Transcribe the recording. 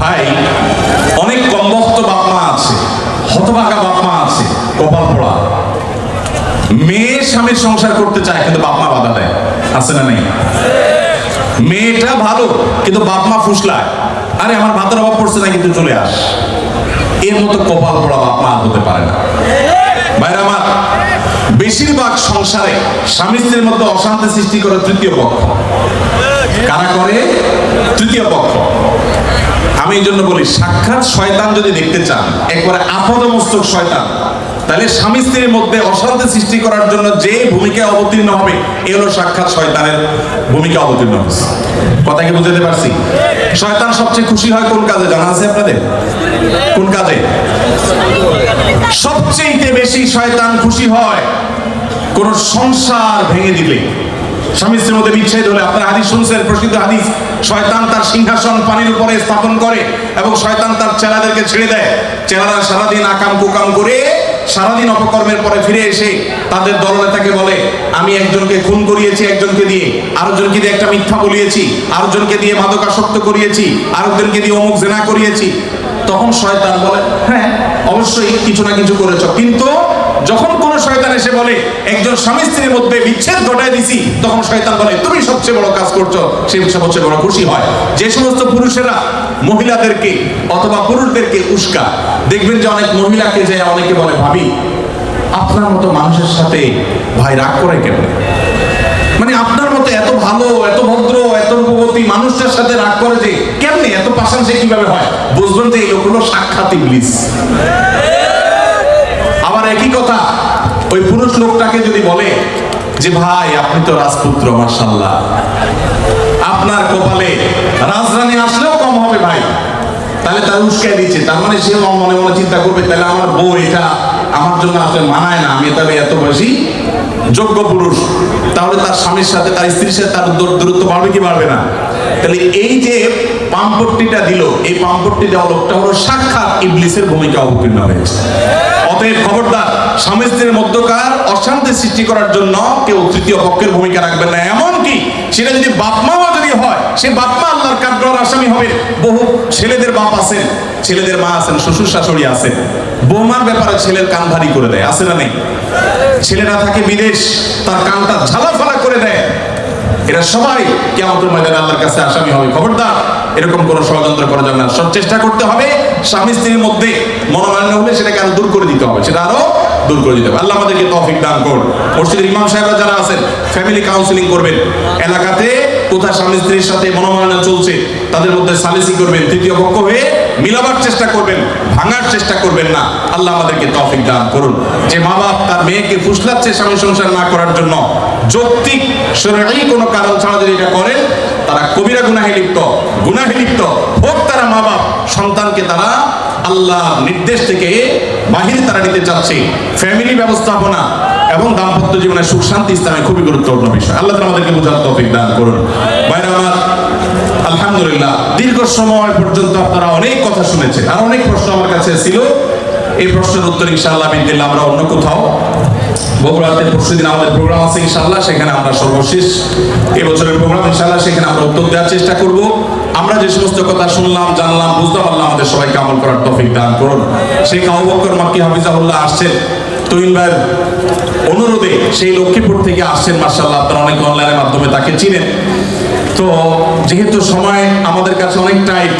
ভাই অনেক কমবক্ত বাপ মা আছে, হতভাগা বাপ মা আছে, কপাল পোড়া। মেয়ে স্বামীর সংসার করতে চায় কিন্তু বাপ মা বাধা দেয়, আছে না নেই? মেয়েটা ভালো কিন্তু বাপ মা ফুসলায়, আরে আমার ভাতের অভাব পড়ছে না কিন্তু চলে আস। এর মতো কপাল পোড়া বাপ মা হতে পারে না। ভাইরা আমার, বেশিরভাগ সংসারে স্বামী স্ত্রীর মধ্যে অশান্তি সৃষ্টি করে তৃতীয় পক্ষ। কারা করে? তৃতীয় পক্ষ। আমি এই জন্য বলি, সাক্ষাৎ শয়তান যদি দেখতে চান, একবারে আপাদমস্তক শয়তান, তাহলে স্বামী স্ত্রীর মধ্যে অশান্তি সৃষ্টি করার জন্য যে ভূমিকা অবতীর্ণ হবে, এ হলো সাক্ষাৎ শয়তানের ভূমিকা অবতীর্ণ হচ্ছে। কথা কি বুঝতে পারছি? শয়তান সবচেয়ে খুশি হয় কোন কাজে জানা আছে আপনাদের? কোন কাজে সবচেয়ে বেশি শয়তান খুশি হয়? কোন সংসার ভেঙে দিলে, স্বামী স্ত্রীর মধ্যে বিচ্ছেদ হলে। আপনারা হাদিস শুনছেন, প্রসিদ্ধ হাদিস, শয়তান তার সিংহাসন পানির উপরে স্থাপন করে এবং শয়তান তার চেলাদেরকে ছেড়ে দেয়। চেলারা সারাদিন আকাম কুকাম করে সারাদিন অপকর্মের পরে ফিরে এসে তাদের দলনেতাকে বলে, আমি একজনকে খুন করিয়েছি, একজনকে দিয়ে, আরেকজনকে দিয়ে একটা মিথ্যা বলিয়েছি, আরেকজনকে দিয়ে মাদকাসক্ত করিয়েছি, আরেকজনকে দিয়ে অমুক জেনা করিয়েছি। তখন শয়তান বলে, হ্যাঁ অবশ্যই কিছু না কিছু করেছ। কিন্তু যখন কোন শয়তান এসে বলে একজন স্বামী স্ত্রীর মধ্যে বিচ্ছেদ ঘটায় দিছি, তখন শয়তান বলে তুমি সবচেয়ে বড় কাজ করছো, সে সবচেয়ে বড় খুশি হয়। যে সমস্ত পুরুষেরা মহিলাদেরকে অথবা পুরুষদেরকে উস্কা, দেখবেন যে অনেক মহিলাকে যে অনেকে বলে, ভাবি আপনার মতো মানুষের সাথে ভাই রাগ করে কেন? মানে আপনার মতো এত ভালো, এত ভদ্র, এত রূপবতী মানুষটার সাথে রাগ করে যে কেমনে? এত পাশান সে কিভাবে হয়? বুঝবেন যে এই লোকগুলো সাক্ষাৎ ইবলিস। আবার একই কথা ওই পুরুষ লোকটাকে যদি বলে যে ভাই আপনি তো রাজপুত্র, মাশাআল্লাহ, আপনার কপালে রাজরানী আসলেও কম হবে ভাই, তাহলে তার উস্কাই দিচ্ছে। তার মানে সে মনে মনে চিন্তা করবে, তাহলে আমার বউ এটা আমার জন্য আসলে মানায় না, আমি তাহলে এত বেশি যোগ্য পুরুষ। তাহলে তার স্বামীর সাথে, তার স্ত্রীর সাথে তার দূরত্ব বাড়বে কি বাড়বে না? তাহলে এই যে পাম্পট্টিটা দিল, এই পাম্পট্টি দেওয়া লোকটা হলো সাক্ষাৎ ইবলিসের ভূমিকা অবতীর্ণ হয়েছে। অতএব খবরদার, স্বামী স্ত্রীর মধ্যকার অশান্তি সৃষ্টি করার জন্য কেউ তৃতীয় পক্ষের ভূমিকা রাখবেন না। এমনকি সেটা যদি বাপ মাও যদি হয়, সে বাপ মা আল্লাহর কাঠগড়ার আসামি হবে। বহু ছেলেদের বাপ আছেন, ছেলেদের মা আছেন, শ্বশুর শাশুড়ি আছেন, বৌমার ব্যাপারে ছেলের কান ভারী করে দেয়, আছে না নেই? ছেলেরা থাকে বিদেশ, তার কানটা ঝালাফালা করে দেয়। এরা সবাই কিয়ামতের ময়দানে আল্লাহর কাছে আসামি হবে। খবরদার, এরকম কোনো ষড়যন্ত্র করা যাবে না। সব চেষ্টা করতে হবে স্বামী স্ত্রীর মধ্যে মনোমালিন্য হলে সেটাকে আরো দূর করে দিতে হবে, সেটা আরো দূর করে দিতে হবে। আল্লাহ আমাদেরকে তৌফিক দান করুন। মসজিদের ইমাম সাহেবরা যারা আছেন, ফ্যামিলি কাউন্সিলিং করবেন। এলাকাতে কোথায় স্বামী স্ত্রীর সাথে মনোমালিন্য চলছে, তাদের মধ্যে সালিসি করবেন, তৃতীয় পক্ষ হয়ে মিলাবার চেষ্টা করবেন, ভাঙার চেষ্টা করবেন না। আল্লাহ আমাদেরকে তৌফিক দান করুন। যে মা বাপ তার মেয়েকে ফুসলাচ্ছে স্বামী সংসার না করার জন্য, যৌক্তিক শরঈ কোনো কারণ ছাড়া যদি এটা করেন, তারা কবিরা গুনাহে লিপ্ত, হোক তারা মা বাপ, সন্তানকে তারা আল্লাহর নির্দেশ থেকে বাহিরে তারা নিতে চাচ্ছে। ফ্যামিলি ব্যবস্থাপনা এবং দাম্পত্য জীবনের সুখ শান্তি ইসলামে খুবই গুরুত্বপূর্ণ বিষয়। আল্লাহ তাআলা আমাদেরকে বোঝার তৌফিক দান করুন। ভাইরা আমার, আলহামদুলিল্লাহ দীর্ঘ সময় পর্যন্ত আপনারা অনেক কথা শুনেছেন, আর অনেক প্রশ্ন আমার কাছে ছিল। এই প্রশ্নের উত্তর ইনশাআল্লাহ বিদিল্লাহ আমরা অন্য কোথাও, বগুড়াতে পরশুদিন আমাদের প্রোগ্রাম আছে ইনশাআল্লাহ, সেখানে আমরা সর্বশেষ এই বছরের প্রোগ্রাম ইনশাআল্লাহ, সেখানে আমরা উত্তর দেওয়ার চেষ্টা করব। আমরা যে সমস্ত কথা শুনলাম, জানলাম, বুঝলাম, আল্লাহ আমাদের সবাইকে আমল করার তৌফিক দান করুন। শেখ আবু বকর মাক্কি হাফিজাহুল্লাহ আসছেন তুহিন ভাইয়ের অনুরোধে, সেই লক্ষ্মীপুর থেকে আসছেন। মাশাআল্লাহ, আপনারা অনেক অনলাইনের মাধ্যমে তাকে চিনেন। তো যেহেতু সময় আমাদের কাছে অনেক টাইট,